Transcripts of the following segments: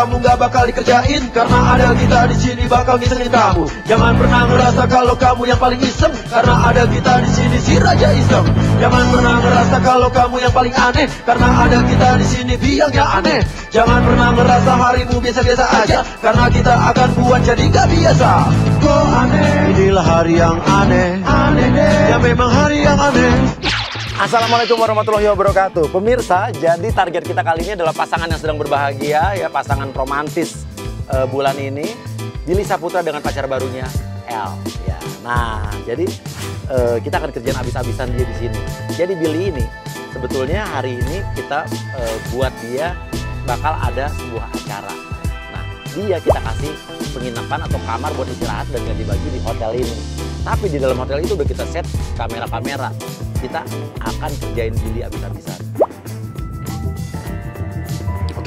kamu gak bakal dikerjain, karena ada kita di sini bakal ngisengin kamu. Jangan pernah ngerasa kalau kamu yang paling iseng, karena ada kita di sini si Raja Iseng. Jangan pernah ngerasa kalau kamu yang paling aneh, karena ada kita di sini biangnya aneh. Jangan pernah ngerasa harimu biasa-biasa aja, karena kita akan buat jadi gak biasa. Kok aneh? Inilah hari yang aneh, aneh deh. Ya memang hari yang aneh. Assalamualaikum warahmatullahi wabarakatuh. Pemirsa, jadi target kita kali ini adalah pasangan yang sedang berbahagia, ya, pasangan romantis bulan ini. Billy Saputra dengan pacar barunya El. Ya, nah, jadi kita akan kerjaan abis-abisan dia di sini. Jadi Billy ini sebetulnya hari ini kita buat dia bakal ada sebuah acara. Nah, dia kita kasih penginapan atau kamar buat istirahat dan ganti baju di hotel ini. Tapi di dalam hotel itu udah kita set kamera-kamera. Kita akan kerjain Billy abis-abisan.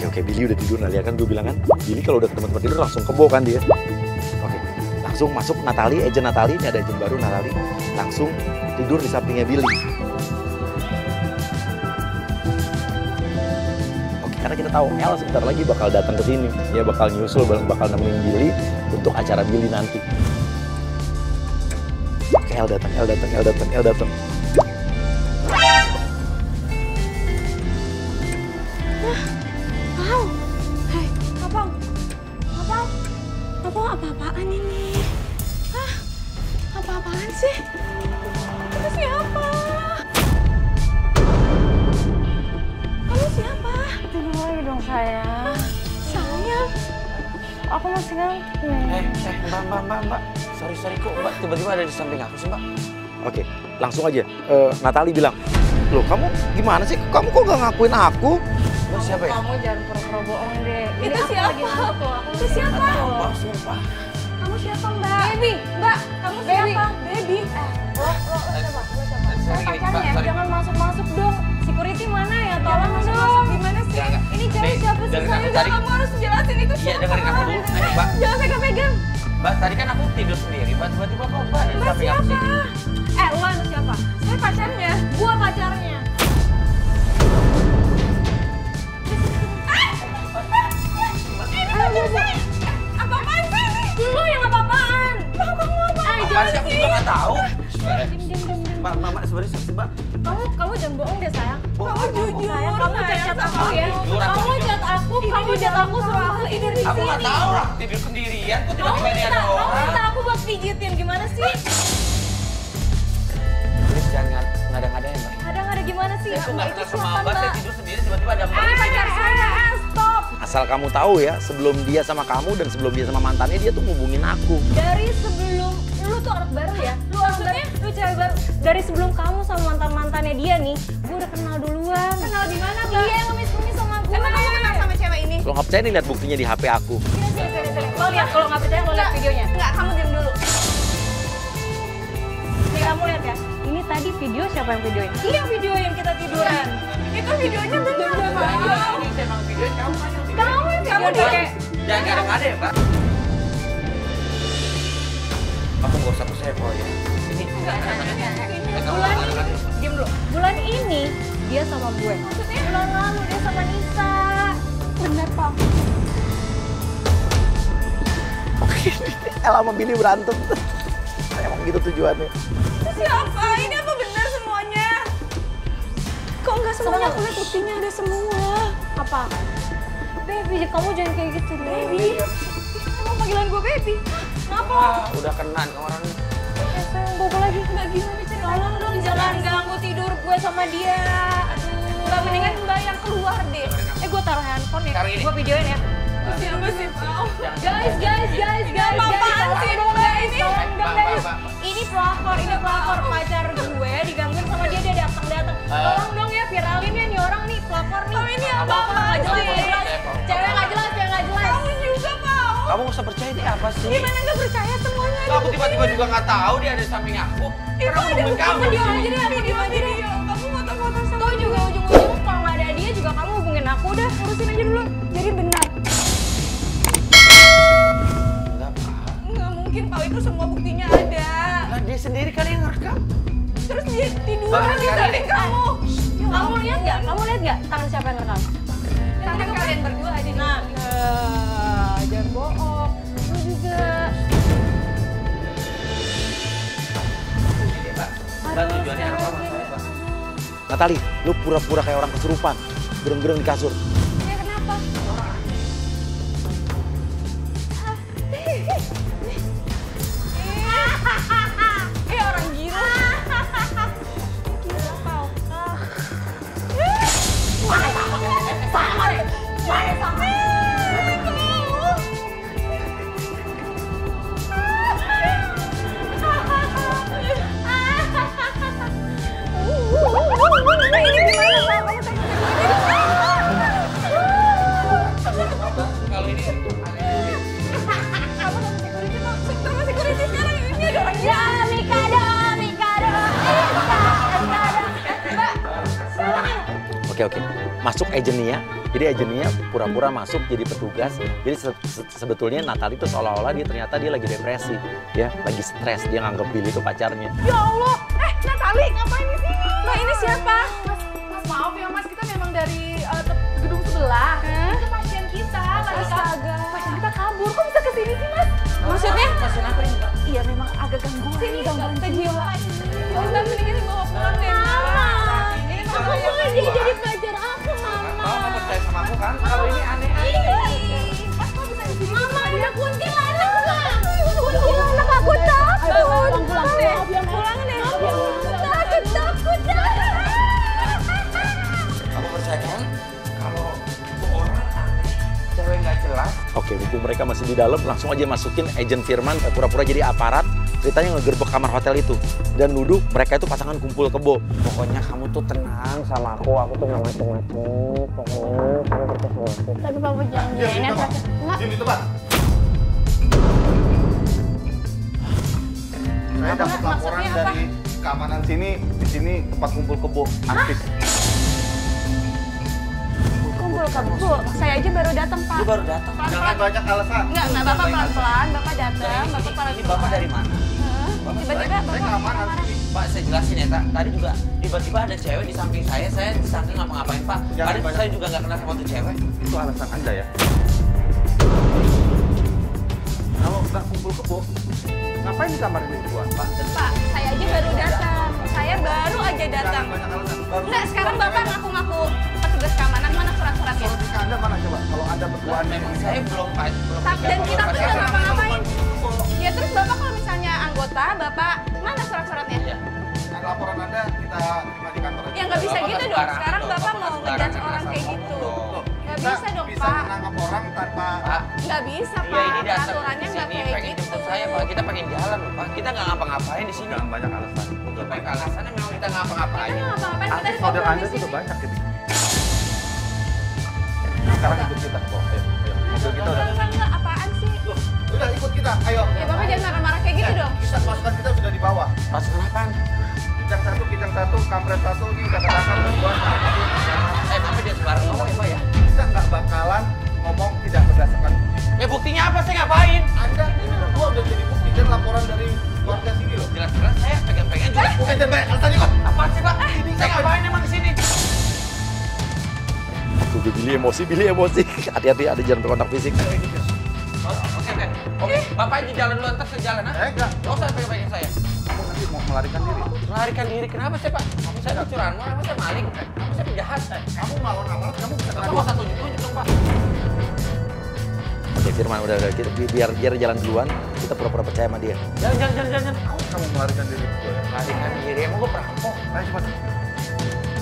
Oke, Billy udah tidur. Nah, lihat kan gue bilang kan, Billy kalau udah ke tempat tidur langsung kebo kan dia. Oke, langsung masuk Natali, agent Natali. Ini ada agent baru Natali. Langsung tidur di sampingnya Billy. Oke, karena kita tahu El sebentar lagi bakal datang ke sini. Dia bakal nyusul, bakal nemenin Billy untuk acara Billy nanti. Oke, El datang. Apa-apaan ini? Hah? Apa-apaan sih? Kamu siapa? Kamu siapa? Tidur lagi dong sayang. Sayang? Aku masih ngantuk nih. Mbak. Sorry kok Mbak tiba-tiba ada di samping aku sih Mbak. Oke, langsung aja. Natali bilang, loh kamu gimana sih? Kamu kok gak ngakuin aku? Lo siapa ya? Kamu jangan pura-pura bohong deh. Itu siapa? Itu siapa? Mbak, sumpah. Kamu siapa, Mbak? Baby, Mbak, kamu siapa? Baby. Lo siapa? Saya pacarnya, jangan masuk-masuk dong. Security mana ya? Tolong Masuk gimana sih? Ini cewek siapa sih? Saya kamu harus jelasin itu siapa. Iya, dengerin aku dulu. Ayo, Mbak. Jangan pegang-pegang. Mbak, tadi kan aku tidur sendiri. Mbak, tiba-tiba kok Mbak ada di Mbak samping aku sih? siapa? Lo itu siapa? Saya pacarnya. Gua pacarnya. Apa-apaan sih ini? Lu yang apa-apaan? Tahu kamu apa? Apaan sih? Aku juga gak tahu. Diam. Mbak, sebenarnya siapa sih Mbak? Kamu jangan bohong deh sayang. Kamu jujur. Sayang, kamu chat aku ya. Jujur, aku Kamu jujur. chat aku suruh aku tidur di Aku sini. gak tahu lah, tidur sendirian. Kok Kamu tiba-tiba ini ada orang? minta aku buat pijitin gimana sih? Please jangan ngada-ngada ya Mbak. Ada gimana sih? Saya tuh Mbak gak itu kenal sama siapa Mbak, saya Mbak? tidur sendiri tiba-tiba ada Mbak. Ini pacar saya. Stop. Asal kamu tahu ya, sebelum dia sama kamu dan sebelum dia sama mantannya, dia tuh ngubungin aku. Dari sebelum lu tuh orang baru ya, lu orang baru, lu cewek baru. Dari sebelum kamu sama mantannya dia nih, gue udah kenal duluan. Kenal di mana, Mbak? Iya, ngemis-ngemis sama gue. Emang kamu kenal sama cewek ini? Kalau nggak percaya nih lihat buktinya di HP aku. Sini. Lo lihat, kalau nggak percaya lo lihat videonya. Enggak, kamu diam dulu. Nih kamu lihat ya. Ini tadi video siapa yang videoin? Iya, video yang kita tiduran. Itu videonya bener. Ini emang video kamu kan yang video. Kamu yang Kamu video di Jangan ngada-ngada ya Mbak. Aku nggak usah percaya kok ya. Ini bulan ini, diam dulu. Bulan ini dia sama gue. Maksudnya? Bulan lalu dia sama Nisa. Bener, Pak. Oke, El sama Billy berantem. Emang gitu tujuannya. Itu siapa? Ini apa benar semuanya? Kok enggak semuanya? Aku lihat buktinya ada semua. Apa? Baby, kamu jangan kayak gitu deh. Baby. Emang panggilan gue baby? Kenapa? Udah kena nih orang. Sayang, bobo lagi. Mbak gimana ceritanya? Tolong dong, jangan ganggu tidur gue sama dia. Aduh. Mbak mendingan Mbak yang keluar deh. Gue taruh handphone ya. Sekarang ini. Gue videoin ya. Siapa sih, Pak? Guys. Apaan sih, Mbak ini? Mbak. Ini pelakor pacar gue digangguin sama dia datang. Tolong dong ya viralin ya nih orang nih pelakor nih. Oh, ini apa? Nggak jelas. Cewek nggak jelas. Kamu juga, Pak. Kamu nggak usah percaya dia apa sih? Gimana nggak percaya semuanya? Aku tiba-tiba juga nggak tahu dia ada di samping aku. Itu Karena aku ada nungguin kamu. video sih. aja deh, aku diem aja deh. Kamu foto-foto sama Tuh juga ujung-ujung kalau nggak ada dia juga kamu hubungin aku udah urusin aja dulu. Jadi benar. Enggak, Pak. Nggak mungkin, Pak. Itu semua buktinya ada. Lah dia sendiri kan yang ngerekam. Terus dia tiduran Bahkan di kali samping ini. kamu. Kamu lihat nggak? Tangan siapa yang ngerekam? Tangan kalian berdua aja. Nah, Natali, lu pura-pura kayak orang kesurupan. Gereng-gereng di kasur. Ya kenapa? Orang gila. Gila kau. Oke. Masuk agentnya. Jadi agentnya pura-pura masuk jadi petugas. Jadi sebetulnya Natali itu seolah-olah ternyata dia lagi depresi. Ya, lagi stres. Dia nganggep Billy itu pacarnya. Ya Allah, Natali ngapain di sini? Nah ini siapa? Mas, maaf ya Mas, kita memang dari gedung sebelah. Itu pasien kita lagi Astaga. pasien kita kabur. Kok bisa kesini sih Mas? Maksudnya? Pasien apa ini Mbak? Iya memang agak gangguan. Sini, gangguan kejiwa. Udah mendingan bawa pulang deh. Aku mau dia jadi pacar aku, Mama. Mama percaya sama aku kan? Kalau ini aneh. Mas kok bisa di sini? Mama, ada kuntilanak, Bang. Kuntilanak aku takut. Pulang deh. Pulang deh. Takut. Kamu percaya kan? Kalau itu orang aneh, cewek nggak jelas. Oke, mumpung mereka masih di dalam, langsung aja masukin agent Firman pura-pura jadi aparat. Ceritanya ngegerbek kamar hotel itu. Dan nuduh mereka itu pasangan kumpul kebo. Pokoknya kamu tuh tenang sama aku tuh nggak macem-macem. Pokoknya kamu percaya sama aku. Tapi Papa jangan Enggak. Diam itu, Pak. Saya dapat laporan dari keamanan sini. Di sini tempat kumpul kebo artis. Kumpul kebo. Saya aja baru datang, Pak. Dia baru datang. Jangan banyak alasan. Enggak, Bapak pelan-pelan. Bapak datang. Bapak pelan-pelan. Ini bapak dari mana? Tiba-tiba Saya keamanan sini. Pak, saya jelasin ya, tadi juga tiba-tiba ada cewek di samping saya di samping ngapa-ngapain Pak. Jangan Padahal banyak. saya juga nggak kenal sama tuh cewek. Itu alasan Anda ya. Kalau nggak kumpul kebo, ngapain di kamar ini berdua? Pak, Pak, saya aja baru datang. Saya baru aja datang. Jangan banyak alasan. Baru Enggak, sekarang Bapak ngaku-ngaku petugas keamanan. Mana surat-suratnya? Kalau jika Anda mana coba? Kalau Anda berduaan memang saya belum Pak. Dan kita tuh nggak ngapa-ngapain. Kebo. Ya terus Bapak kalau misalnya anggota, Bapak mana surat-suratnya? Iya. Nah, laporan Anda kita terima di kantor aja. Ya nggak bisa Bapak gitu nggak dong. sembarangan Sekarang dong, Bapak Bapak mau nggak ngejudge sembarangan orang kayak asal gitu. ngomong dong. Nggak Kita bisa dong, bisa Pak. menangkap orang tanpa Pak, Nggak bisa, iya Pak. ini datang Peraturannya ke nggak sini kayak pengen gitu. jemput saya Pak. Kita pengen jalan loh Pak. Kita nggak ngapa-ngapain di sini. jangan banyak alasan. Ya baik alasannya memang kita ngapa-ngapain. Kita nggak apa-apain. Kita Artis di model bawah Anda di itu sini. udah banyak gitu. Sekarang ikut kita ke bawah. Ayo. Mobil kita udah. Enggak, apaan sih? Loh, udah ikut kita. Ayo. Ya Bapak jangan marah-marah kayak gitu dong. Kita pasukan kita sudah di bawah. Pasukan apaan? Kijang satu, kampret satu, ini udah ketangkap berdua. Tapi dia sembarang ngomong ya Pak ya? Kita nggak bakalan ngomong tidak berdasarkan bukti. Ya buktinya apa? Saya ngapain? Anda ini berdua udah jadi bukti dan laporan dari warga sini loh. Jelas-jelas saya pegang-pegang juga. Bukan dan banyak alasan ikut. Apa sih Pak? Saya ngapain emang di sini? Tuh, Billy emosi. Hati-hati, ada jalan berkontak fisik. Oke. Bapak aja jalan dulu, ntar ke jalan ah. Enggak. Nggak usah pegang-pegang saya. Kamu nanti mau melarikan diri. Melarikan diri kenapa sih Pak? Saya tuh curanmor, apa saya maling? Apa saya penjahat? Kamu melawan aparat, kamu bisa kena Bapak dua. nggak usah tunjuk-tunjuk dong Pak. Oke, Firman udah biar jalan duluan, kita pura-pura percaya sama dia. Jangan. Kamu melarikan diri berdua ya. Melarikan diri, emang gue perampok. Ayo cepat.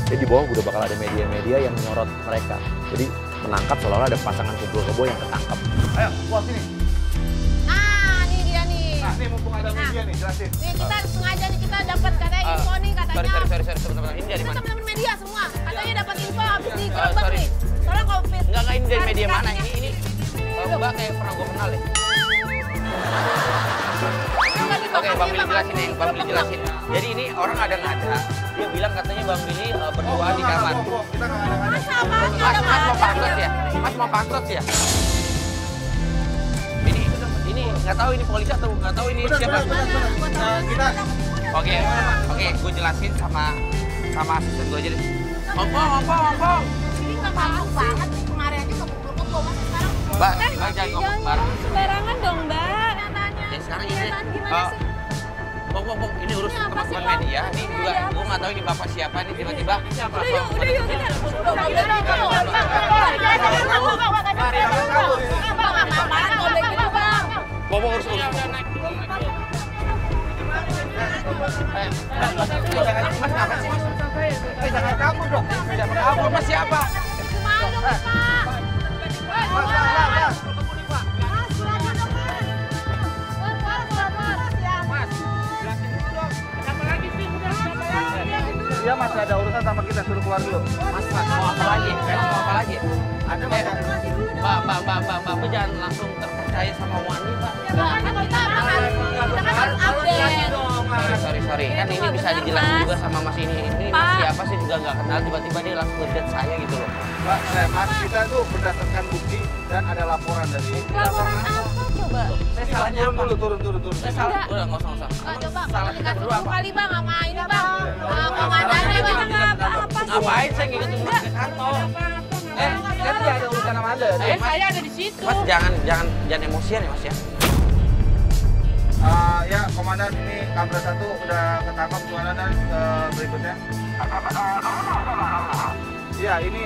Jadi di bawah udah bakal ada media-media yang nyorot mereka. Jadi menangkap seolah-olah ada pasangan kumpul kebo yang ketangkap. Ayo, keluar sini. Nah, ini dia nih. Nah, ini mumpung ada media nih, jelasin. Nih kita sengaja nih kita dapat katanya info nih katanya. Sorry, sebentar. Ini dari Kita mana? teman-teman media semua. Katanya dapat info habis Sorry. digerebek nih. Tolong kalau Enggak, ini dari media mana? klarifikasinya. Ini Mbak kayak pernah gue kenal deh. Oke, Bang Billy jelasin ya, Bang Billy jelasin. Jadi ini orang ada-ada. Dia bilang katanya Bang Billy berdua di kamar. Kita nggak ada. Masa apaan Mas ada mau pankot ya? Mas mau pankot ya? Ini nggak tahu ini polisi atau nggak tahu ini siapa? Kita Oke, gue jelasin sama asisten gue aja deh. Ompong. Ini nggak masuk banget nih kemarin aja keburu-keburu masa sekarang. Mbak jangan ngomong bareng. Sembarangan dong, Mbak. Kenyataannya. Ya sekarang ini. Kenyataan gimana sih? Bong, ini urus teman-teman media. Ini juga gue nggak tahu ini bapak siapa nih tiba-tiba. Udah yuk kita. Bong urus. Mas kenapa sih mas? Jangan kabur dong. Jangan kabur mas siapa? Dia masih ada urusan sama kita, suruh keluar dulu. Mas, mau apa lagi? Mau apa lagi? Ada Mbak, jangan langsung terpercaya sama wanita. Sorry. Kan ini bisa dijelasin juga sama Mas ini. Ini Mas siapa sih juga nggak kenal, tiba-tiba dia langsung ngeliat saya gitu loh. Pak, Mas, kita tuh berdasarkan bukti dan ada laporan dari... Laporan apa coba? Saya salahnya apa? Turun. Saya salah. Udah nggak usah. Coba, Salah kita berdua apa? kali bang, sama ini bang. Komandannya bang, apa sih? Ngapain saya ngikutin Mas ke kantor? Kan dia ada urusan sama Anda. Mas, Saya ada di situ. Mas jangan emosian ya Mas ya. Ya, Komandan, ini Kamera 1 udah ketangkap. Gimana dan berikutnya? Iya, ini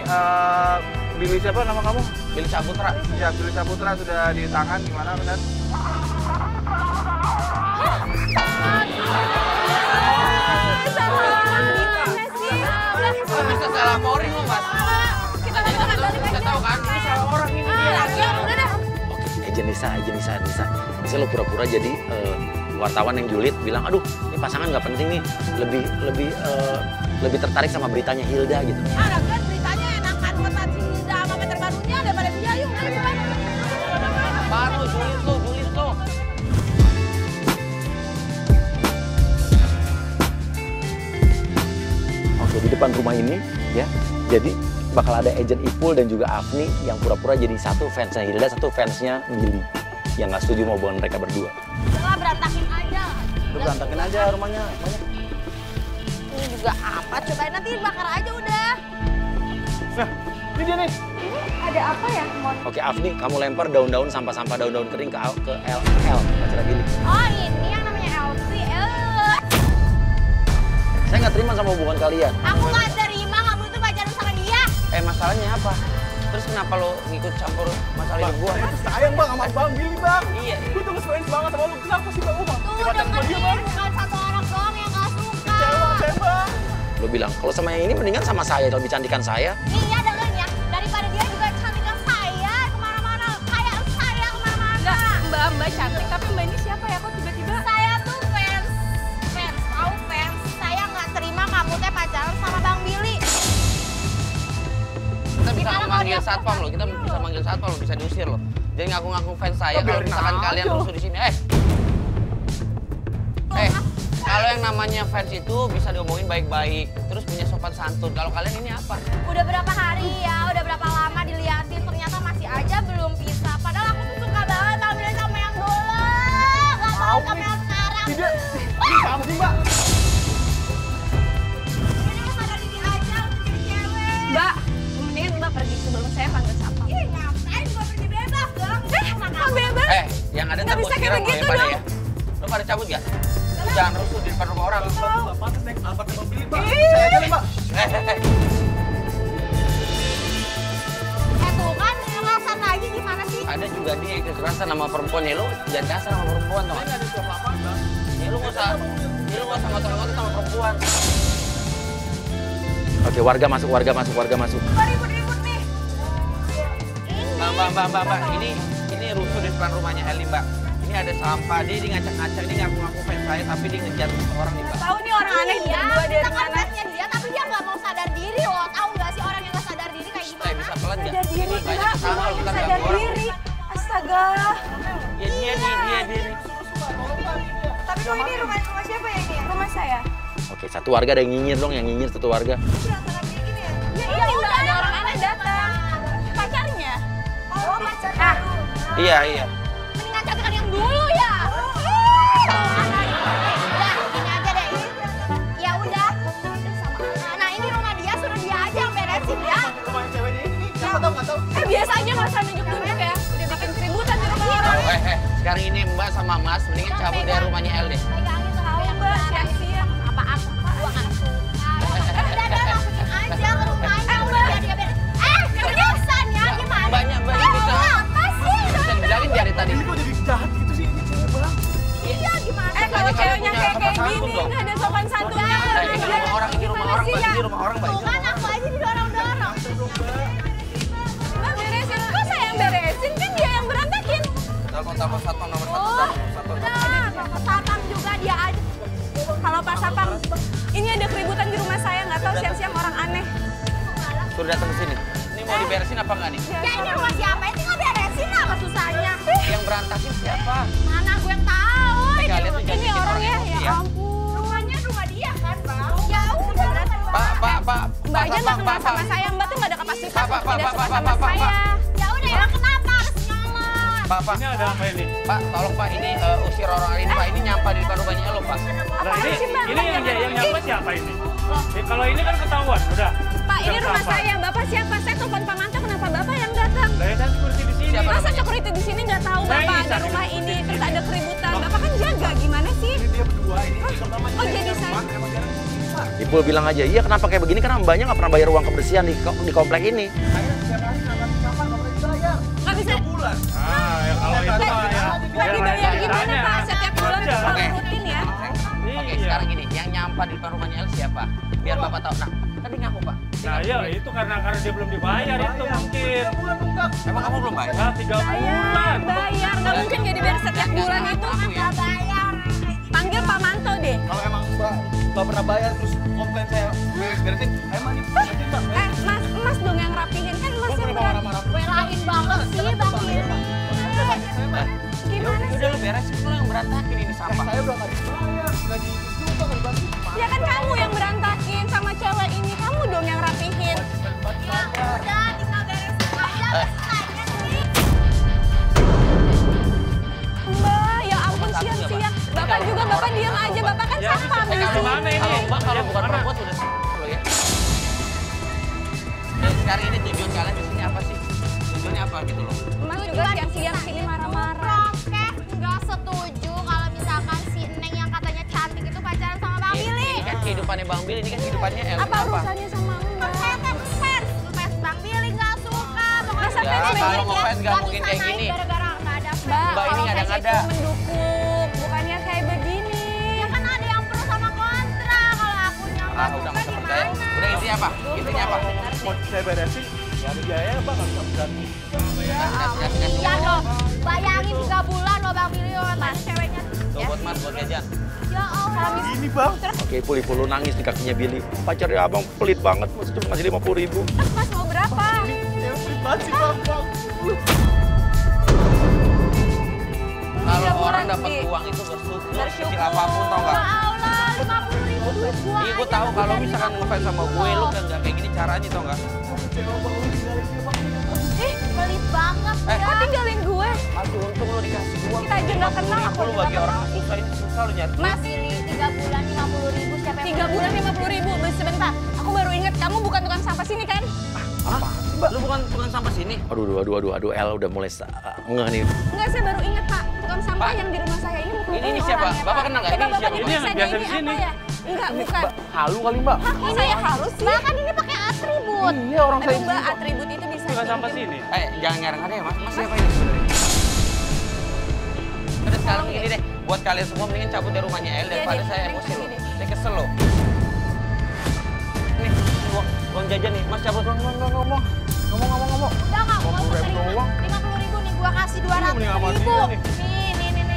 Billy siapa nama kamu? Billy Saputra. Ya, Billy Saputra sudah ditahan. Gimana, benar? Bisa saya laporin loh Mas. Kita bisa tahu kan ini salah orang ini dia. Oke, Nisa. Bisa lo pura-pura jadi wartawan yang julid bilang, aduh ini pasangan nggak penting nih, lebih tertarik sama beritanya Hilda gitu. Ada kan beritanya enakan buat Hilda sama meter barunya daripada dia, yuk. Baru julid tuh. Oke, di depan rumah ini ya, jadi bakal ada agent Ipul dan juga Afni yang pura-pura jadi satu fansnya Hilda, satu fansnya Billy yang nggak setuju mau hubungan mereka berdua. Setelah berantakin aja. Udah berantakin aja rumahnya. Ini juga apa? Cobain nanti bakar aja udah. Nah, ini dia nih. Ini ada apa ya, Mon? Oke, Afni, kamu lempar daun-daun sampah-sampah daun-daun kering ke L, pacar Billy. Oh, ini yang namanya Elsie. Saya nggak terima sama hubungan kalian. Aku nggak terima kamu itu pacaran sama dia. Masalahnya apa? Terus kenapa lo ngikut campur masalah hidup gua? Sayang bang sama Bang Billy bang. Iya. Gue tuh ngefans banget sama lu. Kenapa sih bang? Tuh dengerin, bukan satu orang doang yang nggak suka. Bang. Lo bilang, kalau sama yang ini mendingan sama saya, lebih cantikan saya. Iya dengerin ya, daripada dia juga cantikan saya kemana-mana, kayak saya kemana-mana. Mbak cantik, tapi Mbak ini siapa ya? Kok tiba-tiba? Saya tuh fans, tahu fans. Saya nggak terima kamu teh pacaran sama Bang Billy. Kita bisa Gimana kalau manggil dia satpam lo, kita bisa manggil satpam lo, bisa diusir lo. Jadi ngaku-ngaku fans saya kalau misalkan kalian rusuh di sini. Kalau yang namanya fans itu bisa diomongin baik-baik, terus punya sopan santun. Kalau kalian ini apa? Udah berapa hari ya, udah berapa lama diliatin, ternyata masih aja belum bisa. Padahal aku tuh suka banget Bang Billy sama yang dulu. Gak mau sama yang sekarang. Tidak. Ini kamu sih mbak. Ini lu sadar diri aja untuk jadi cewek. Mbak, mendingan Mbak pergi sebelum saya panggil satpam. Ih, ngapain gua pergi bebas dong? Kok bebas? Yang ada Nggak ntar bisa gua kayak siram lo ya begitu pada dong. ya. Lo pada cabut ya? Lo jangan rusuh di depan rumah orang. Pantes naik Alphard Bang Billy bang. Saya aja nih mbak. Tuh kan, kekerasan lagi gimana sih? Ada juga dia yang kekerasan sama perempuan ya, lo jangan kasar sama perempuan tau gak? Ya lo nggak usah ngotot-ngotot sama perempuan. Oke, warga masuk. Ribut-ribut nih. Mbak, ini rusuh di depan rumahnya Eli mbak. Ini ada sampah, dia ngacak-ngacak, dia ngaku-ngaku fans saya tapi dia ngejar orang nih mbak. Tahu nih orang aneh Iya, berdua dari kita kan mana? fansnya dia, tapi dia nggak mau sadar diri loh. Tahu nggak sih orang yang nggak sadar diri kayak Saya gimana? bisa pelan gak? Sadar diri, Banyak Mbak. kesalahan lo, ntar Sadar ganggu orang. diri. Astaga. Ya dia nih. Tapi kok ini rumah siapa ya ini? Rumah saya. Oke, satu warga ada yang nyinyir dong, satu warga. Ya iya, udah ada orang aneh datang. Pacarnya. Oh, pacar baru. Iya. Mendingan cantikan yang dulu ya. Udah, ini aja deh. Ya udah. Nah, ini rumah dia, suruh dia aja yang beresin ya. Rumahnya ceweknya ini. Siapa tau nggak tau? Biasanya nggak usah nunjuk-nunjuk ya. Udah bikin keributan di rumah orang. Sekarang ini mbak sama mas mendingan cabut dari rumahnya El deh. Pegangin tuh, yang Mbak, siang-siang. Apaan? Gua nggak suka. Udah masukin aja ke rumahnya. Udah dia beres. Seriusan ya gimana? Banyak bisa. Apa sih? Bisa dibilangin dari tadi. Ini kok jadi jahat gitu sih ini cewek bang? Iya gimana? Kalau Kalian ceweknya punya kayak sopan santun gini, dong. nggak ada sopan santunnya. Ini rumah orang, ini rumah orang, Mbak. Ini rumah orang, Mbak. Tuh kan aku aja didorong-dorong. Mbak beresin, kok saya yang beresin? Kan dia yang berantakin. Telepon satpam nomor 1. Udah, satpam juga dia aja. Kalau Pak Sapam, ini ada keributan di rumah saya, nggak tahu siang-siang orang aneh. Suruh datang ke sini. Ini mau diberesin apa enggak nih? Ya ini rumah siapa? Ini nggak beresin apa susahnya? Yang berantakin siapa? Mana gue tahu. Kalian tuh jangan Ini bikin orangnya, emosi ya ampun. Rumahnya rumah dia kan, Bang? Ya udah. Pak. Mbak aja nggak kenal sama saya, Mbak tuh nggak ada kapasitas Pak, untuk tidak suka sama Pak. saya. Ya udah ya kenapa harus nyolot? Pak. Ini ada apa ini? Pak, tolong Pak, ini usir orang ini, Pak. Ini nyampah di depan rumahnya lo, Pak. Nah, Apaan sih, Mbak? ini yang nyapa siapa ini? Kalau ini kan ketahuan, udah. Pak, ini Udah rumah sampah. saya. Bapak siapa? Saya telepon Pak Manto, kenapa Bapak yang datang? Lah, kan security di sini. Siapa? Masa security di sini nggak tahu Saya Bapak bisa ada rumah security ini, di terus sini. ada keributan. Bapak kan jaga, gimana sih? Ini dia berdua ini terutama Oh, jadi saya. Ipul bilang aja, iya kenapa kayak begini? Karena mbaknya nggak pernah bayar uang kebersihan di komplek ini. Nggak bisa. Ah, ya kalau itu mah ya. Nggak dibayar gimana Pak? Setiap bulan Aja. Bapak Oke. rutin ya? Oke, Iya. sekarang gini, yang nyampah di depan rumahnya El siapa? Biar Bapak tahu. Nah, tadi ngaku, Pak. Nah, ya itu karena dia belum dibayar itu mungkin. Emang kamu belum bayar? Nah, 3 bulan. Bayar, nggak mungkin nggak dibayar setiap bulan itu. Aku ya. Bayar. Panggil Pak Manto deh. Kalau emang mbak nggak pernah bayar terus komplain saya beres-beresin, emang ini beresin mbak. Mas dong yang rapihin kan Mas yang berat. Belain banget sih Bang Billy. Gimana sih? Udah lu beresin, lu yang berantakin ini sampah. Saya udah nggak dibayar, nggak diikut juga nggak dibantu. Ya kan kamu yang berantakin sama cewek ini, kamu dong yang rapihin. Ya udah tinggal beresin aja. Selesai sih. Mbak, ya ampun siang-siang. Bapak juga, Bapak diam aja. Bapak kan Ya, satpam di kalau sini. mana ini? Kalau Mbak, kalau Ya, bukan mana? perempuan udah lo ya. Dan sekarang ini tujuan kalian di sini apa sih? Tujuannya apa gitu loh? Mas juga siang-siang sini marah-marah. Oke, nggak setuju kalau misalkan si Neng yang katanya cantik itu pacaran sama Bang Billy. Ini kan kehidupannya Bang Billy, ini kan kehidupannya El. Apa urusannya sama Mbak? Saya kan fans Bang Billy nggak suka. Pokoknya Masa Ya, fans kalau banyak ngefans nggak mungkin kayak bisa gini. naik gara-gara nggak ada fans. Mbak, Mbak, ini kalau fans ngada-ngada. itu mendukung, bukannya kayak begini. Ya kan ada yang pro sama kontra. Kalau aku yang Ah, udah nggak usah percaya. Udah intinya apa? Intinya apa? Mau saya beresin, nggak ada biaya bang, nggak bisa berani. Iya dong. Bayangin 3 bulan loh Bang Billy mas ceweknya. Tuh buat Mas, buat jajan. Ya Allah. Ini bang. Oke, Ipul lu nangis di kakinya Billy. Pacarnya abang pelit banget, masa cuma ngasih 50.000. Mas mau berapa? Cewek pelit banget sih bang. Kalau bulan orang dapat sih. uang itu bersyukur, Bersyukur. kecil apapun tau nggak? Ya Allah 50.000 duit gua. Iya, gue tahu kalau misalkan ngefans sama gue, lu kan nggak kayak gini caranya tau nggak? Ih, pelit banget Eh, ya. Kok tinggalin gue? Aduh, untung lu dikasih uang. Kita aja nggak kenal, aku 50.000 lu aja bagi nggak orang kenal. susah ini susah lu nyari. Mas, Billy 3 bulan 50.000 siapa yang 3 bulan 50.000. Sebentar, aku baru ingat kamu bukan tukang sampah sini kan? Lu bukan tukang sampah sini? Aduh, El udah mulai ngeh nih. Enggak, saya baru ingat Pak. Tukang sampah Pak. yang di rumah saya ini bukan Ini siapa? orangnya, Bapak Pak. kenal nggak? Coba Ini Bapak siapa? Ini yang diperiksa biasa deh, di ini sini. apa ya? Enggak, bukan. Halu kali mbak. Hah, kok saya harus sih? Bahkan ini pakai atribut. Iya orang Aduh Mbak, atribut itu bisa Tukang sampah dibikin. sini. Jangan ngarang-ngarang ya, Mas. Mas siapa ini sebenarnya? Udah sekarang gini deh, buat kalian semua mendingan cabut dari rumahnya El daripada deh, saya mending emosi lo. pergi deh. Saya kesel lo. Nih, uang jajan nih, Mas cabut. Ngomong. Udah nggak usah terima. 50.000 nih gua kasih 200.000. Nih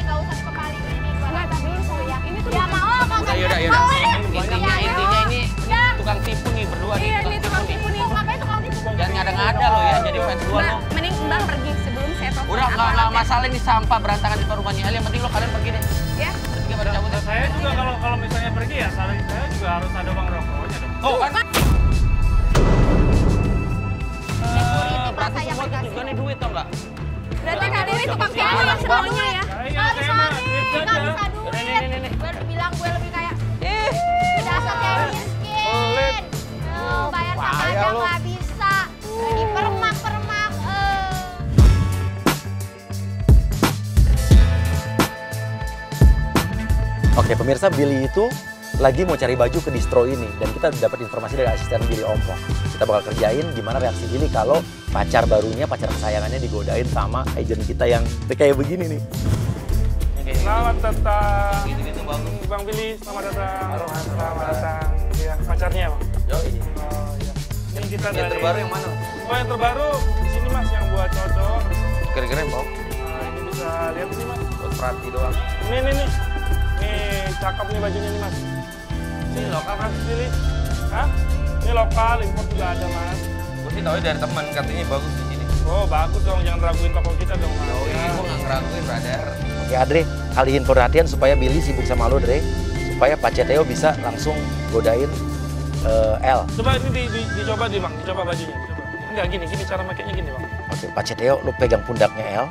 nggak usah sekembali ini Enggak, tapi ini tuh Ya bukan- mau Udah, yaudah. Intinya ini tukang tipu nih berdua nih. Iya, ini tukang tipu nih. Ngapain tukang tipu? Jangan ngada-ngada lo ya, jadi fans gua Mbak, lo. mending Mbak pergi sebelum saya telepon. Udah nggak aparat ya. masalah ini sampah berantakan di depan rumahnya El. Yang penting lo kalian pergi deh. Ya. Bertiga pada cabut ya. Saya juga kalau misalnya pergi ya, saya juga harus ada uang rokoknya dong. Tuh kan. Security pas Berarti saya semua kasih. tujuannya duit tau nggak? Berarti kali ini tukang tipu yang semuanya ya. Iya, saya mah Nggak aja. bisa duit. Nih. Gue bilang gue lebih kayak dasar kayak miskin. Bayar sama aja nggak bisa. Lagi permak. Oke, Oke pemirsa, Billy itu lagi mau cari baju ke distro ini. Dan kita dapat informasi dari asisten Billy Ompong. Kita bakal kerjain gimana reaksi Billy kalau pacar barunya, pacar kesayangannya digodain sama agent kita yang kayak begini nih. Selamat datang. Bang Billy, selamat datang. Selamat datang. Ya, pacarnya Bang. Oh iya. Ini kita Yang dari... terbaru yang mana? Oh yang terbaru di sini Mas yang buat cocok. Keren-keren Bang. Nah, ini bisa lihat sih Mas. Buat perhati doang. Nih. Nih cakep nih bajunya nih Mas. Ini lokal kan? Billy. Hah? Ini lokal, impor juga ada Mas. Gue sih tahu dari teman katanya bagus di sini. Oh bagus dong, jangan raguin toko kita dong Mas. Oh iya, gue nggak ngeraguin brother. Oke Adre, alihin perhatian supaya Billy sibuk sama lo Dre. Supaya Pak Ceteo bisa langsung godain L. Coba ini dicoba deh Bang, dicoba bajunya. Coba. Enggak gini cara makainya gini Bang. Oke Pak Ceteo, lo pegang pundaknya L.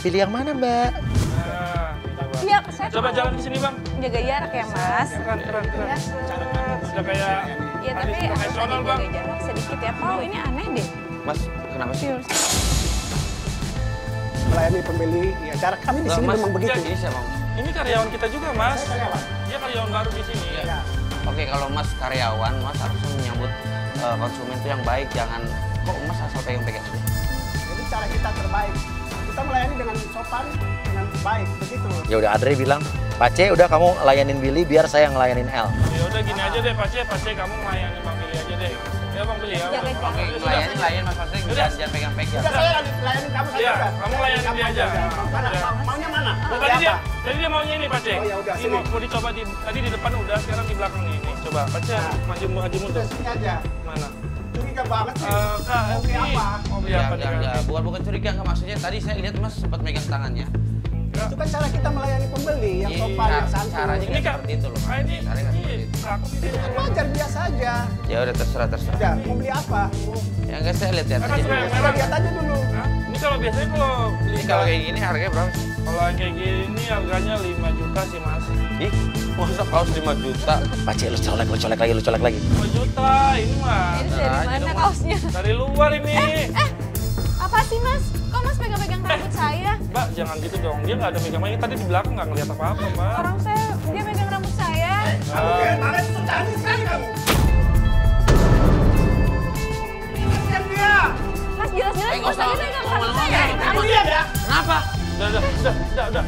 Pilih yang mana Mbak? Nah, coba. Iya, saya Coba jalan di sini Bang. jaga jarak ya Mas. Keren. Sudah kayak Iya tapi harus ada profesional Bang. jaga jarak sedikit ya. Pau ini aneh deh. Mas, kenapa sih? Melayani pembeli, ya cara kami di sini Mas, memang begitu. Ini siapa Bang? Ini karyawan kita juga Mas. Dia karyawan baru di sini. Ya. Oke, kalau Mas karyawan, Mas harusnya menyambut konsumen itu yang baik, jangan kok Mas asal pegang-pegang aja. Jadi cara kita terbaik. Kita melayani dengan sopan, dengan baik, begitu. Ya udah Adre bilang, Pak C udah kamu layanin Billy biar saya yang ngelayanin L. Ya udah gini aja deh Pak C kamu melayani Bang Billy aja deh. Ya Bang Billy ya. Oke, layan Mas Pasnya, jangan pegang-pegang. Sudah saya layani kamu saja. Iya, udah. kamu layanin dia aja. Mana? Maunya mana? Tadi dia maunya ini Pak C. Oh, ya udah, Ini sini. mau dicoba tadi di depan udah, sekarang di belakang nih. Nih, coba Pak C maju mundur. Sini aja. Mana? Curiga banget sih. Kak, Mau beli apa? Mau beli apa nih? Enggak. Bukan curiga, enggak maksudnya. Tadi saya lihat Mas sempat megang tangannya. Itu kan cara kita melayani pembeli yang sopan, yang santun. Caranya Ini nggak Kak, seperti itu loh. ini Caranya nggak seperti itu. aku ini. Wajar biasa aja. Ya udah terserah. Udah, mau beli apa? Ya enggak, saya lihat Kakak aja suka yang dulu. merah. Lihat aja dulu. Hah? Ini kalau biasanya kalau beli Ini kalau kayak gini harganya berapa sih? kalau yang kayak gini harganya 5 juta sih Mas. Ih, masa kaos 5 juta? Pak C lu colek lagi. 5 juta ini mah. Ini dari mana kaosnya? Dari luar ini. Apa sih Mas? Kok Mas pegang-pegang rambut saya? Mbak, jangan gitu dong. Dia nggak ada megang-megang. Tadi di belakang nggak ngeliat apa-apa, Mbak. Orang saya, dia megang rambut saya. Mana itu cantik sekali kamu? Lihat dia. Mas jelas-jelas nggak Mas usah. tadi megang rambut saya. Kamu lihat ya? Kenapa? Udah. Jalan.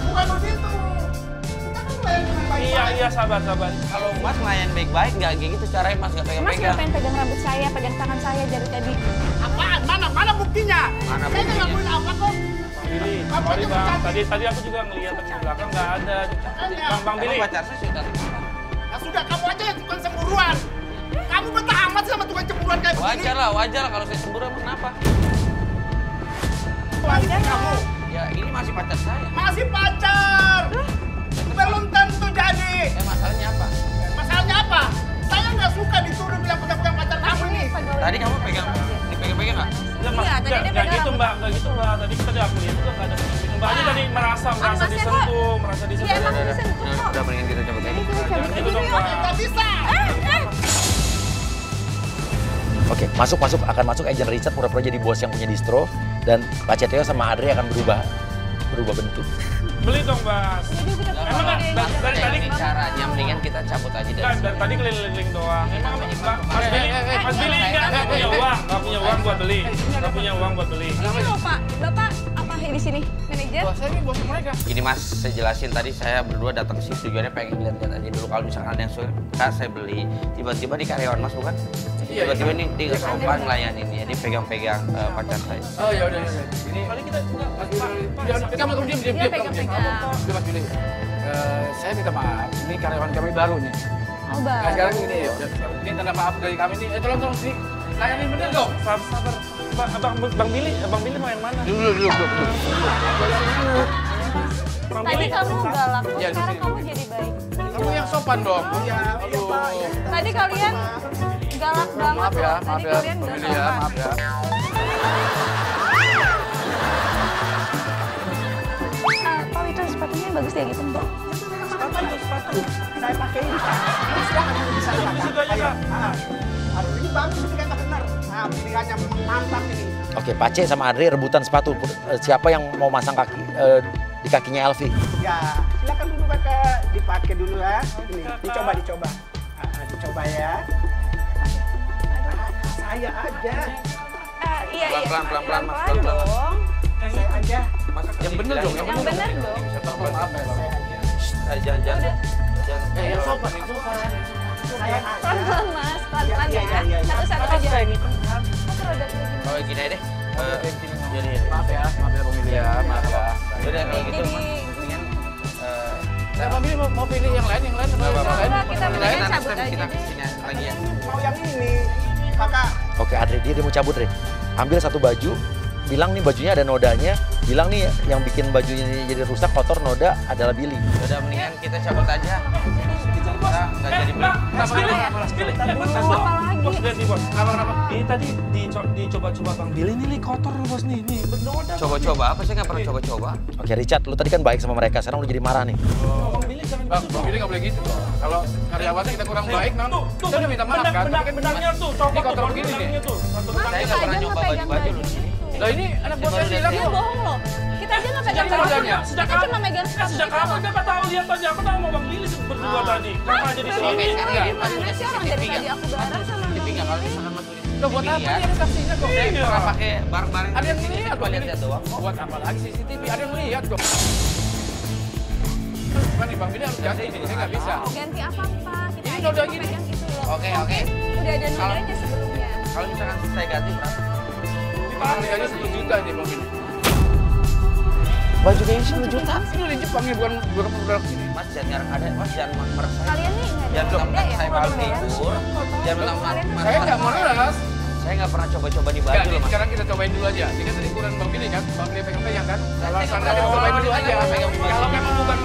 Bukan begitu. Kita kan melayani dengan baik. Iya, sabar. Kalau Mas ngelayan baik-baik nggak kayak gitu caranya Mas nggak Mas pegang-pegang. ngapain pegang rambut saya, pegang tangan saya dari tadi? Apaan? Mana buktinya? Mana Saya nggak buktinya? ngelakuin apa kok. Billy, Kamu sorry aja Bang. bercantik. Tadi aku juga ngeliat di belakang nggak ada. Bang Billy. Emang pacar saya suka. Nah sudah, kamu aja yang tukang cemburuan. Kamu betah amat sih sama tukang cemburuan kayak begini. Wajar lah kalau saya cemburu emang kenapa? Wajar kamu. Ya ini masih pacar saya. Masih pacar. Belum tentu jadi. Masalahnya apa? Masalahnya apa? Saya nggak suka dituduh bilang pegang-pegang pacar kamu ini. Tadi kamu dipegang-pegang nggak? Iya, tadi dia nggak pegang gitu rambut. Mbak, nggak gitu Mbak. Tadi kita diakui itu nggak ada pegang. Mbak aja tadi merasa Masnya disentuh, merasa Iya disentuh. emang disentuh kok. Udah mendingan kita cabut aja. Jangan gitu dong Mbak. Nggak bisa. Oke, akan masuk agent Richard pura-pura jadi bos yang punya distro dan Pak Ceteo sama Adri akan berubah bentuk. Beli dong Mas. Emang nggak dari tadi Caranya mendingan kita cabut aja dari Kan dari tadi keliling-keliling doang. Emang Mas Billy nggak punya uang buat beli. Nggak punya uang buat beli. Ini loh Pak, Bapak apa di sini? Manajer? Saya ini bos mereka. Ini Mas, saya jelasin tadi saya berdua datang ke sini tujuannya pengen lihat-lihat aja dulu kalau misalkan ada yang suka saya beli. Tiba-tiba di karyawan Mas bukan? Tiba-tiba nih dia nggak sopan ngelayanin ya, dia pegang-pegang pacar saya. Oh ya udah. Ini Kali kita kamu diam. Dia pegang-pegang. Mas Billy. Saya minta maaf. Ini karyawan kami baru nih. Oh Nah, Bang. sekarang ini tanda maaf dari kami nih. Tolong sini. Layani bener dong. sabar. Bang Billy mau yang mana? Dulu. Bang Tadi Billy. kamu galak, kok Iya, di sekarang sini. kamu jadi baik. Kamu yang sopan dong. Iya, aduh. Tadi kalian galak banget Maaf ya, loh. maaf Tadi ya. kalian gak Billy ya, sopan. maaf ya. Pak itu sepatunya bagus ya gitu Mbak. Saya pakai ini, Pak. Ini sudah kamu bisa lihat. Situ aja, Ayo. Kak. Aduh, ini bagus, ini kata benar. Nah, pilihannya memang mantap ini. Oke, Pak C sama Adri rebutan sepatu. Siapa yang mau masang kaki di kakinya Elvi? Ya, Silakan dulu kakak, dipakai dulu ya. Ini, dicoba. Dicoba ya. Saya aja. Iya. Pelan-pelan, Mas. Pelan dong. Saya aja. Mas, yang bener dong. Yang bener dong. Maaf ya, saya aja. Jangan. Yang sopan. Saya aja. Pelan-pelan Mas, pelan-pelan ya. Iya. Satu-satu aja. Oh, gini aja deh. Jadi Maaf ya pemilih ya, maaf ya. udah kalau gitu. Jadi Saya mau pilih yang lain, kita mendingan Nanti cabut aja kita deh. kesini lagi ya. Mau yang ini, kakak. Oke, Adri, dia mau cabut, Dre. Ambil satu baju, bilang nih bajunya ada nodanya, bilang nih yang bikin bajunya jadi rusak, kotor, noda adalah Billy. Udah mendingan kita cabut aja. Kita nggak jadi beli. Bos, lihat nih bos. Kenapa? Ini tadi dicoba-coba Bang Billy nih kotor nih bos nih. Nih benoda. Coba-coba apa sih nggak pernah coba-coba? Oke, Richard, lu tadi kan baik sama mereka, sekarang lu jadi marah nih. Bang Billy jangan Bang Billy nggak boleh gitu dong. Kalau karyawannya kita kurang baik, kita udah minta maaf kan. Benangnya tuh, coba Ini kotor tuh, begini nih. benangnya tuh. Saya nggak pernah nyoba baju-baju lu di sini. Lah ini anak buah saya bilang Dia bohong loh. Kita aja nggak pegang Sejak baju. kapan? Sejak Kita cuma megang sepatu. Sejak kapan dia nggak tahu lihat aja? Aku tahu mau Bang Billy berdua tadi. Kenapa aja di sini? Oke, sekarang ya, Mas Gimana punya sih orang CCTV dari nggak? tadi aku bareng sama CCTV nggak? Kalau Bang misalkan Mas punya Loh buat CCTV apa ya? ini ada saksinya kok? Iya. Pernah pakai barang-barang Ada yang di sini, lihat cuma kok. lihat doang. Buat apa lagi CCTV? Ada yang lihat kok. Bukan nih Bang Billy harus ganti ini, saya nggak bisa. Ganti apa-apa. Kita Ini aja noda cuma gini. pegang itu loh. Oke, oke. Udah ada nodanya sebelumnya. Kalau misalkan saya ganti berapa? Harganya 10 juta nih Bang Billy. Baju kayaknya 10 juta. Ini di Jepang ini bukan produk ini. Mas jangan ngarang ada, Mas jangan merasa. Kalian nih nggak ada Jangan nodanya mentang ya? saya malu libur. Jangan mentang Saya nggak meras. Saya nggak pernah coba-coba di Enggak, baju nih, loh Mas. sekarang kita cobain dulu aja. Ini kan tadi ukuran Bang Billy kan, Bang Billy pegang-pegang kan. Kalau Saya sana nggak kita pernah cobain dulu coba, aja. saya nggak pegang Kalau baju. memang bukan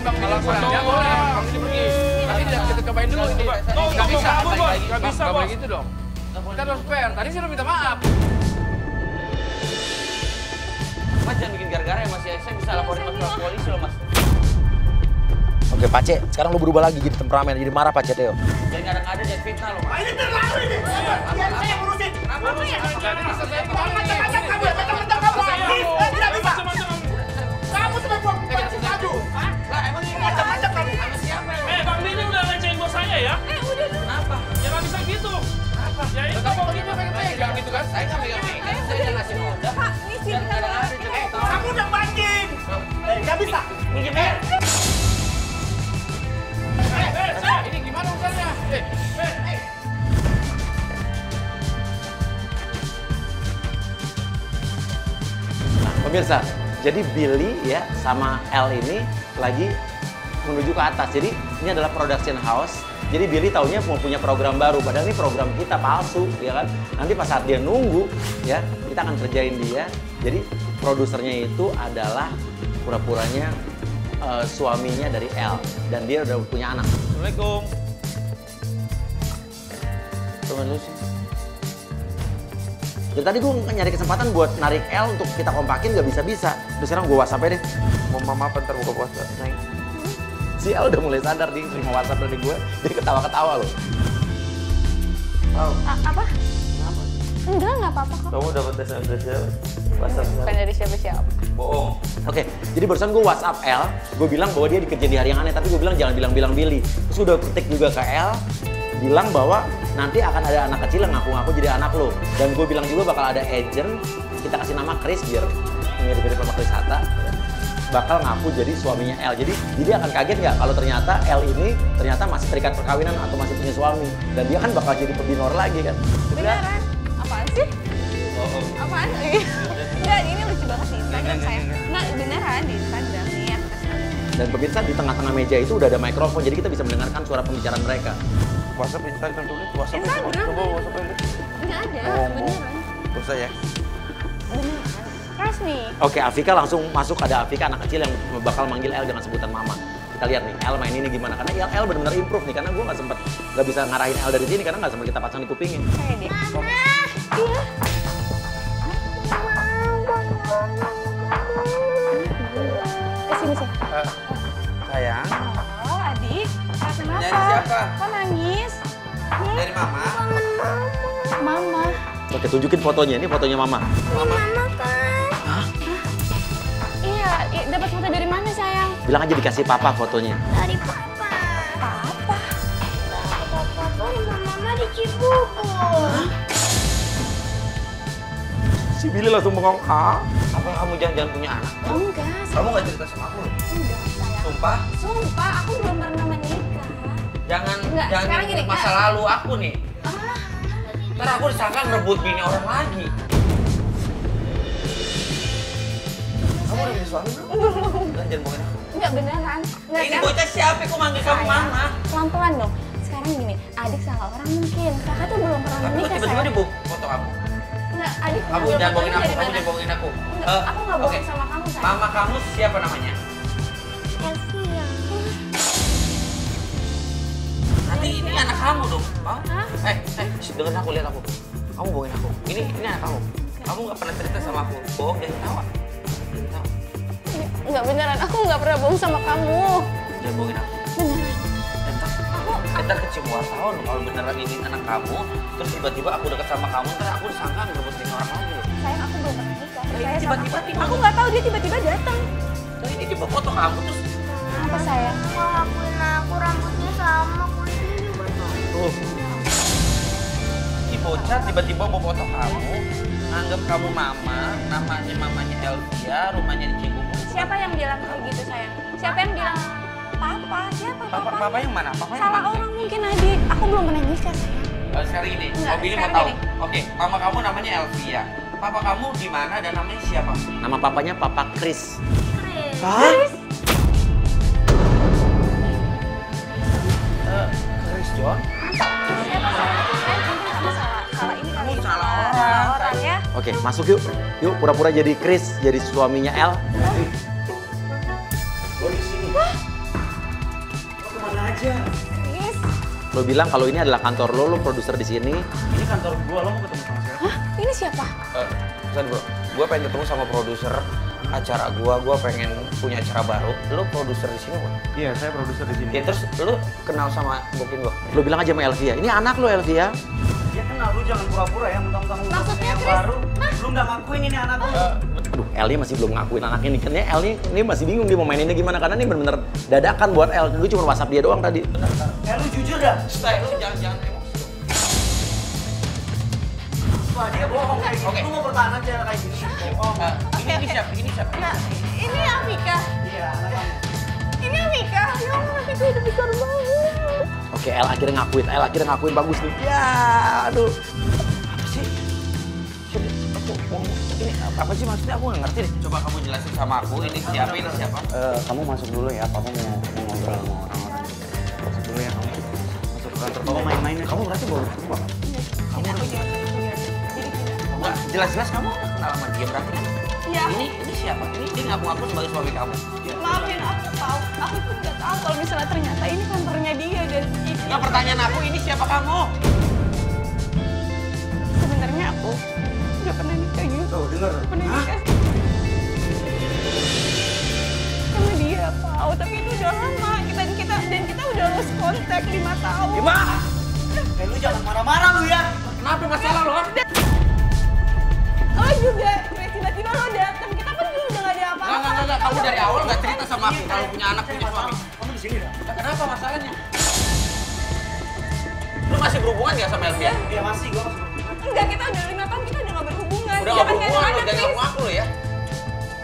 Bang Billy ukurannya, boleh Bang Billy pergi. Tapi kita cobain dulu ini. Nggak bisa, Nggak bisa, nggak boleh bos. gitu dong. Kita harus fair. Tadi saya udah minta maaf. Mas jangan bikin gara-gara ya Mas ya. Saya bisa laporin Mas ke polisi loh Mas. Oke, Pace, sekarang lu berubah lagi jadi temperamen, jadi marah Pace Teo. Jangan kadang-kadang jangan fitnah loh Mas. Ini terlalu ini. Biar saya ngurusin. Kenapa? Jadi bisa saya kemana nih? Macam-macam kamu ya, macam-macam kamu. Tidak bisa. Kamu sudah buang baju. Hah? Lah emang ini Macam-macam kamu. sama siapa ya? Bang Billy udah ngecewain bos saya ya. Udah dulu. Kenapa? Ya nggak bisa gitu. Ya itu Tapi Bang Billy pegang-pegang gitu kan. Saya nggak pegang-pegang, saya udah ngasih noda. Pak, ini sih Jangan kita kadang-kadang jangan tahu. Kamu udah mancing. Nggak bisa. Ini gimana urusannya? Pemirsa, jadi Billy ya sama L ini lagi menuju ke atas. Jadi ini adalah production house. Jadi Billy taunya mau punya program baru, padahal ini program kita palsu, ya kan? Nanti pas saat dia nunggu, ya kita akan kerjain dia. Jadi produsernya itu adalah pura-puranya suaminya dari L dan dia udah punya anak. Assalamualaikum. Teman lu sih. Dari tadi gue nyari kesempatan buat narik L untuk kita kompakin nggak bisa-bisa. Terus sekarang gue WhatsApp aja deh. Mau mama bentar buka puasa. Sayang. Si L udah mulai sadar dia terima WhatsApp dari gue. Dia ketawa-ketawa loh. Apa? Enggak apa-apa kok. Kamu dapat SMS dari siapa? WhatsApp. Bukan dari siapa-siapa. Bohong. Oke, jadi barusan gue WhatsApp L, gue bilang bahwa dia dikerja di hari yang aneh, tapi gue bilang jangan bilang-bilang Billy. Terus gue udah ketik juga ke L, bilang bahwa nanti akan ada anak kecil yang ngaku-ngaku jadi anak lo. Dan gue bilang juga bakal ada agent, kita kasih nama Chris biar mirip-mirip sama Chris Hatta. Bakal ngaku jadi suaminya L. Jadi dia akan kaget nggak kalau ternyata L ini ternyata masih terikat perkawinan atau masih punya suami. Dan dia kan bakal jadi pebinor lagi kan. Beneran? Apaan sih? Apaan? Enggak, ini lucu banget di Instagram saya. Enggak, beneran di Instagram nih ya. Dan pemirsa di tengah-tengah meja itu udah ada mikrofon, jadi kita bisa mendengarkan suara pembicaraan mereka. WhatsApp Instagram tulis. WhatsApp Instagram. coba WhatsApp aja. Enggak ada, beneran. Usah ya. Beneran. Resmi. Oke, Afika langsung masuk, ada Afika anak kecil yang bakal manggil El dengan sebutan mama. Kita lihat nih, El main ini gimana, karena El benar-benar improve nih, karena gue nggak bisa ngarahin El dari sini, karena nggak sempat kita pasang di kupingin. Kayak dia. Iya. Sini sih. Sayang. Oh, adik. Kenapa? Nyari siapa? Kok nangis? Dari mama. Mama. Oke, tunjukin fotonya, ini fotonya mama. Mama kan. Hah? Iya, dapat foto dari mana sayang? Bilang aja dikasih papa fotonya. Dari papa. Papa? Papa tuh sama mama di Cibubur. Si Billy langsung bengong. Apa kamu jangan punya anak? Enggak. Kamu nggak cerita sama aku? Enggak, sayang. Sumpah? Sumpah, aku belum pernah menikah. Jangan Enggak, sekarang gini, masa lalu aku nih. Ntar aku disangka ngerebut bini orang lagi. Kamu udah punya suami belum? Enggak, jangan bohongin aku. Enggak beneran. Enggak, Ini bocah siapa? Kok manggil kamu mama? Pelan-pelan dong. Sekarang gini, adik salah orang mungkin. Kakak tuh belum pernah Tapi kok menikah, tiba-tiba sayang. di foto kamu? Enggak, adik Kamu ngambil jangan bohongin fotonya aku, dari kamu mana? jangan bohongin aku. Enggak, aku nggak bohong Oke. sama kamu, sayang. Mama kamu siapa namanya? Elvia. Nanti ini anak kamu dong. Hah? Dengerin aku, lihat aku. Kamu bohongin aku. Ini anak kamu. Kamu nggak pernah cerita sama aku. Bohong, jangan ketawa. Enggak beneran, aku nggak pernah bohong sama kamu. Jangan bohongin aku. Beneran. Ntar kecium wartawan kalau beneran ini anak kamu, terus tiba-tiba aku deket sama kamu, ntar aku disangka ngerebut bini orang lagi loh. Sayang, aku belum pernah nikah. Ini Percaya sama tiba-tiba aku. tiba. Aku nggak tahu dia tiba-tiba datang. Tuh ini tiba foto kamu terus. Apa sayang? Walaupun aku rambutnya sama, kulitnya juga sama. Tuh. Si bocah tiba-tiba mau foto kamu, anggap kamu mama, mamanya Elvia, rumahnya di Cibubur. Siapa yang bilang kayak gitu, sayang? Siapa yang bilang? Papa, siapa papa? Papa yang mana? Papa yang Salah mana? orang mungkin, adik. Aku belum pernah nikah, sayang. Sekarang gini, Enggak, Om Billy mau sekarang tahu. gini. Oke, mama kamu namanya Elvia. Papa kamu di mana dan namanya siapa? Nama papanya Papa Chris. Chris. Chris John. Siapa, sayang? Mungkin kamu salah ini kali. salah orang ya. Oke, masuk yuk. Yuk, pura-pura jadi Chris, jadi suaminya El. Oh di sini. Lo kemana aja? Chris. Lo bilang kalau ini adalah kantor lo produser di sini. Ini kantor gua, lo mau ketemu sama siapa? Hah? Ini siapa? Pesan bro, gua pengen ketemu sama produser acara gua pengen punya acara baru. Lo produser di sini, Bang? Iya, saya produser di sini. Ya terus lo kenal sama booking gua? Lo bilang aja sama Elvia, ini anak lo Elvia. Ya kenal, lu jangan pura-pura ya, mentang-mentang lu Maksudnya, yang Chris? baru. Lu nggak ngakuin ini anak lu. Aduh, El ini masih belum ngakuin anaknya nih. Karena El ini masih bingung dia mau maininnya gimana. Karena ini bener-bener dadakan buat El. Gue cuma WhatsApp dia doang tadi. Lu jujur dah. Stay, lo jangan emosi. Wah, dia bohong kayak gini. Oke. Lu mau bertahan aja kayak gini. Bohong. Ini siapa? Ini siapa? Nah, ini Afika. Iya, anak kamu. Ini Afika. Ya Allah, Afika udah besar banget. Oke, El akhirnya ngakuin bagus nih. Ya, aduh. Apa sih? Ini apa sih maksudnya? Aku nggak ngerti deh. Coba kamu jelasin sama aku, ini siapa, ini siapa? Kamu masuk dulu ya, Papa mau ngobrol sama orang-orang. Masuk dulu ya kamu. Masuk ke kantor kamu main-main. Kamu berarti baru tua. Enggak, jelas-jelas kamu kenal sama dia berarti kan? Iya. Ini siapa? Ini dia ngaku-ngaku sebagai suami kamu. Maafin aku tahu. Aku tuh nggak tahu kalau misalnya ternyata ini kantornya dia dan ini. Nggak, pertanyaan aku, ini siapa kamu? Sebenarnya aku udah pernah nikah gitu. Tuh, denger. Pernah nikah sama dia, Pau. Tapi itu udah lama. Kita udah lost contact 5 tahun. Gimana? Lu jangan marah-marah lu ya. Kenapa masalah lo? Lo juga, tiba-tiba lo datang. Kita kan dulu udah gak ada apa-apa. Enggak. Kamu dari awal nggak cerita sama aku kalau punya anak, punya suami. Kamu di sini dah. Nah, kenapa masalahnya? Lu masih berhubungan nggak sama Elvia? Iya masih, gua masih. Enggak, kita udah 5 tahun kita udah gak berhubungan. Udah nggak berhubungan, lo jangan ngaku-ngaku lo ya.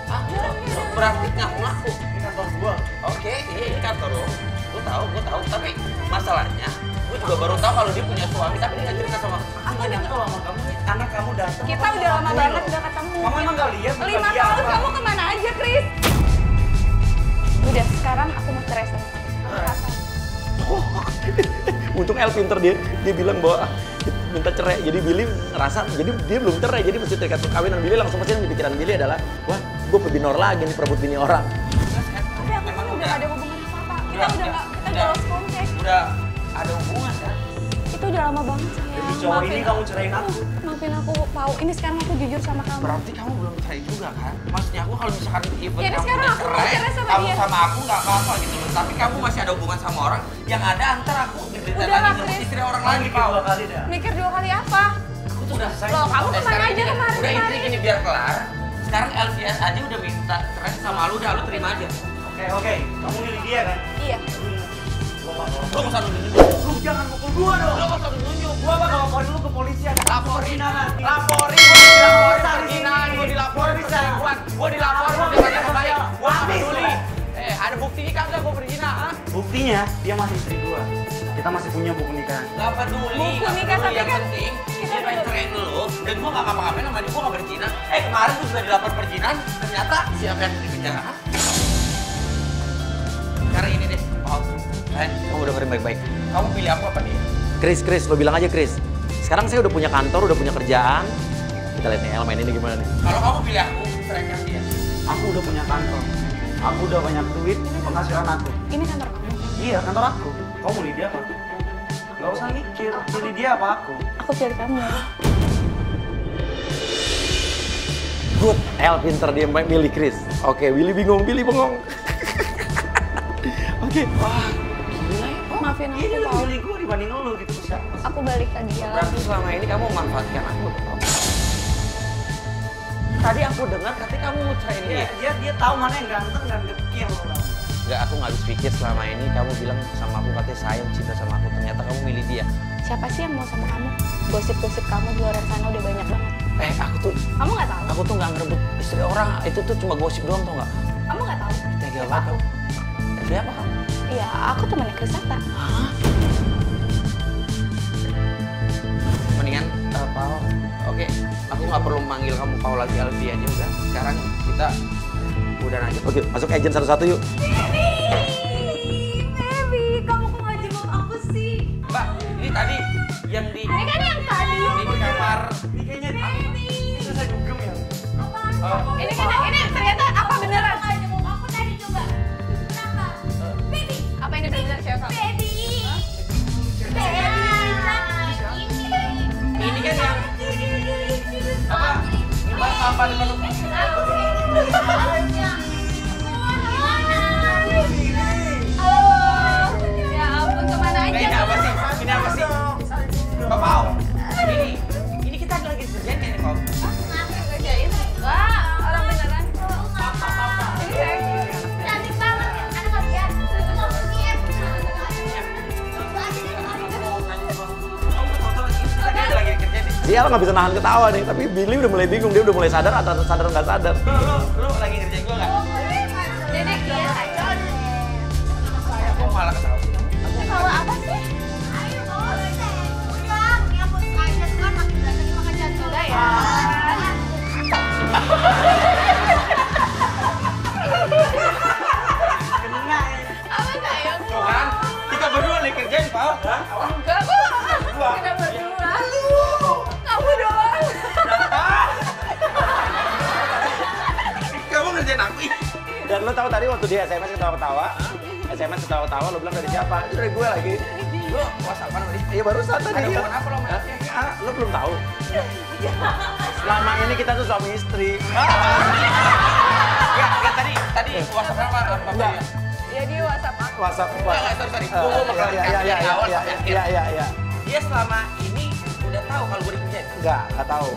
Ah, lo berarti ngaku-ngaku. Ini kantor gua. Oke, iya ini kantor lo. Gue tahu. Tapi masalahnya, gue juga baru tahu kalau dia punya suami, tapi dia nggak cerita sama aku. Aku nggak tahu sama kamu. Anak kamu datang. Kita udah lama banget udah ketemu. Kamu emang nggak lihat? 5 tahun kamu kemana aja, Chris? Udah, sekarang aku mau cerai sama kamu. Untung El pinter dia bilang bahwa minta cerai. Jadi Billy ngerasa, jadi dia belum cerai. Jadi mesti terikat perkawinan. Billy langsung pasti yang di pikiran Billy adalah, wah gue pebinor lagi nih, perebut bini orang. Tapi aku kan udah ada hubungan apa-apa. Kita udah lost contact. Udah ada hubungan kan? Itu udah lama banget, sayang. Demi cowok ini kamu cerain aku. Maafin aku, Pau. Ini sekarang aku jujur sama kamu. Berarti kamu belum cerai juga kan? Maksudnya aku kalau misalkan even Ya, kamu sekarang udah aku mau cerai sama kamu dia. sama aku nggak apa-apa gitu loh. Tapi kamu masih ada hubungan sama orang yang ada antar aku diberitain Udah lah, lagi sama Chris. istri orang Kamu lagi, mikir Pau. 2 kali dah. Mikir 2 kali apa? Aku tuh udah Loh, kamu kemana sekarang aja gini, kemarin? Udah intinya gini biar kelar. Sekarang Elvia aja udah minta cerai sama lu, udah lu terima aja. Oke? Oke. Kamu milih dia kan? Iya. Lo nggak usah nunjuk. Lu jangan pukul gua dong. Lo nggak usah nunjuk. Gua bakal laporin lu ke polisi. Laporin, laporin perjinahan, gue dilaporin perselingkuhan, gue dilaporin dengan baik, gue nggak peduli. Ada buktinya kagak gue berzina? Buktinya dia masih istri gua. Kita masih punya buku nikah. Gak peduli. Buku nikah, tapi yang kan penting dia pengen cerain lo dan gue gak ngapa-ngapain sama dia, gue gak berzina. Kemarin tuh sudah dilapor perzinahan, ternyata siapa yang di penjara? Sekarang ini deh, kamu dengerin baik-baik. Kamu pilih aku apa dia? Chris, lo bilang aja Chris. Sekarang saya udah punya kantor, udah punya kerjaan. Kita lihat nih, main ini gimana nih. Kalau kamu pilih aku, ceraikan dia. Aku udah punya kantor. Aku udah banyak duit, penghasilan aku. Ini kantor kamu. Iya, kantor aku. Kamu milih dia apa? Gak usah mikir, pilih dia apa aku? Aku pilih kamu. Good, El pinter dia milih Chris. Oke, Billy bingung, Billy bengong. Oke, wah, gila ya. Maafin aku, Ini lebih Paul. milih gue dibanding lu gitu. Siapa? Aku balik ke dia. Berarti selama ini kamu memanfaatkan aku. Tadi aku dengar katanya kamu mau cerain dia. Dia tahu mana yang ganteng dan dekil. Enggak, aku nggak habis pikir selama ini kamu bilang sama aku katanya sayang, cinta sama aku. Ternyata kamu milih dia. Siapa sih yang mau sama kamu? Gosip-gosip kamu di luar sana udah banyak banget. Aku tuh, Kamu nggak tahu? aku tuh nggak ngerebut istri orang. Itu tuh cuma gosip doang, tau nggak? Kamu nggak tahu? Tega banget kamu. Siapa kamu? Iya, aku temannya Krisata. Mendingan Paul. Oke, aku nggak perlu manggil kamu Paul lagi, Alfi aja udah. Sekarang kita udah aja. Oke, masuk agent satu-satu yuk. Baby, kamu kok nggak jenguk aku sih? Mbak, ini tadi yang di Ini kan yang tadi. di kamar. Ini kayaknya itu saya dugem ya. Ini kan ini ternyata apa beneran? Aku tadi coba. Kenapa? Baby, Apa ini beneran siapa? baby. Ini kan yang apa? Mbak, apa di depan? Ya ampun, kemana aja? Ini apa sih? Ini apa sih? Pak Paul. Ini kita lagi kerjaan kan nih, Paul? Kerjain? Enggak, orang beneran. Ini saya. Cantik banget ya, anak kalian. Kita lagi kerjaan nih. Dia nggak bisa nahan ketawa nih, tapi Billy udah mulai bingung, dia udah mulai sadar atau sadar nggak sadar. Lu lagi ngerjain gua nggak? Dedek ya, Aku malah ketawa. Kalau apa sih? Ayo, boleh deh. Udah, ya bos aja kan makin datang makan jangan juga ya. Apa sayang? Tuh kan? Kita berdua lagi kerjaan, Paul. Enggak kok. Kita berdua. Kamu doang. Kamu ngerjain aku. Dan lo tahu tadi waktu dia SMS ketawa-ketawa, lo bilang dari siapa? Itu dari gue lagi. Lu WhatsApp-an sama dia? Iya barusan tadi. Ada hubungan apa lo sama dia? Lo belum tahu? Selama ini kita tuh suami istri. Enggak, tadi WhatsApp apa? Enggak. Ya dia WhatsApp aku. WhatsApp apa? Sorry. Gua mau klarifikasi dari awal sampai akhir. Iya. Dia selama ini udah tahu kalau gue dikerjain. Enggak tahu.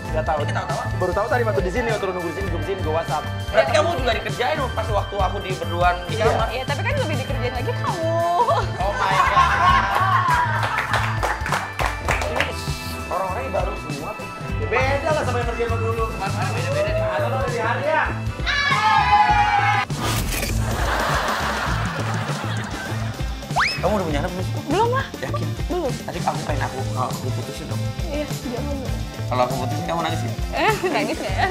Enggak tahu. Ini ketawa-tawa. Baru tahu tadi waktu di sini, waktu nunggu di sini, gue WhatsApp. Berarti kamu juga dikerjain pas waktu aku di berduaan di kamar. Iya, tapi kan lebih dikerjain lagi kamu. Oh my god. Ini orang-orangnya baru semua tuh. Ya beda lah sama yang kerjain lo dulu. Masalah beda-beda nih. Ada lo dari hari ya. Kamu udah punya anak belum? Belum lah. Yakin? Belum. Tadi aku pengen aku putusin dong. Iya, jangan. Kalau aku putusin kamu nangis ya? Nangis nggak ya?